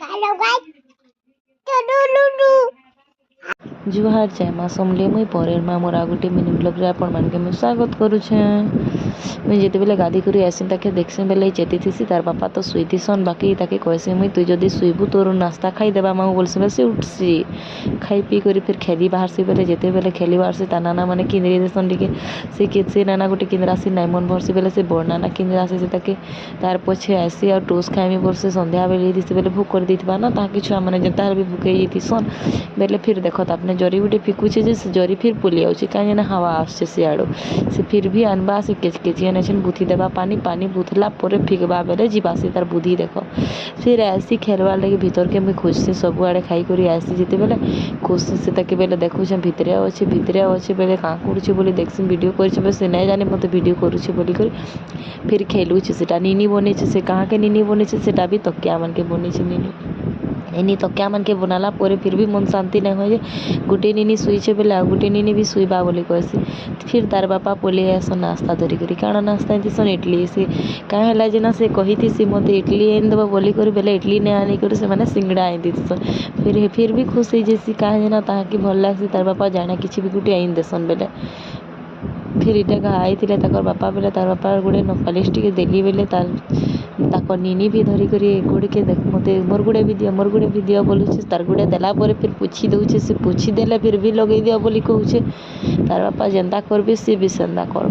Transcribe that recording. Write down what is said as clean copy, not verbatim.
Hello guys टुडुलुलु जुहार जय माँ समले मुई परेर माँ मोर आगुटे मिनी ब्लॉग रे आपण मानके मुई स्वागत करुछे। मुई जेतेबेले गाधी करी आसिन ताके देखसी बेले चेतीथिसी तार बापा तो शुईथिसन बाकी ताके कहसी मुई तुई जदि शुईबु तोर नास्ता खाई देबा माँ बोलसी बेले से उठसी खाई पी करी फिर खेली बाहरसी बेले जेतेबेले खेली बाहरसी ता नाना माने किंदरी देसन टिके से नाना गुटे किंदरासी नाइमन भरसी बेले से बड़ नाना किंदरासी से ताके तार पछे आसी आ टोस्ट खाइमी बोलसे संध्या बेले दिसी बेले भूख कर देथिबा ना ताके छुआ माने जेता भी भूखे जेथिसन बेले फिर देख तापने जरी गुटे फिकुचे जे से जरी फिर पुली आउचे काहे ना हवा आसছে सियाड़ो से फिर भी अनबा से केचिया नेछन बुथी देबा पानी पानी बुथला परे फिकबा बेले जीवासी तार बुद्धि देख फिर ऐसी खेलवार लगे भीतर के मुई खोजसी सब आड़े खाई करी आसी जेते बेले खोजसी से ताके बेले देखुछे भितरे अच्छे बेले काँ करुछे बोली देखसी वीडियो करिछे बे से नहीं जाने मते वीडियो करुछे बोली करी फिर खेलुछे सेटा नीनी बनेछे से कहाँ के नीनी बनेछे सेटा भी तकिया मन के बनेछे नीनी एनी तकिया मन के बनाला परे फिर भी मन शांति नहीं हो जे गुटे नीनी शुईछे बेले आ गुटे नीनी भी शुईबा बोली कहसी फिर तार बापा पलि आस नास्ता धरी करी काण नास्ता एंतीसन इडली से क्या है जे ना से कही सी मत इडली आनी देव बोली करी बेले इडली नहीं आनी करी से माने सिंगड़ा आनी देसन फिर भी खुशी जेसी क्या ना ताकि भल लग्सी तार बापा जाने किसी भी गुटे आनी देसन बेले फिर इटा आई ताकर बापा बेले तार बापा गुड़े नपालिश टी देली बेले ताक नीनी भी धरी करी गुड़े के देख मत मोर गुड़े भी दियो बोलुचे तार गुड़े देला परे फिर पुछी दउचे से पुछी देले फिर भी लगे दियो बोली कहूचे तार बापा जेंता करबे सी भी सेंदा कर।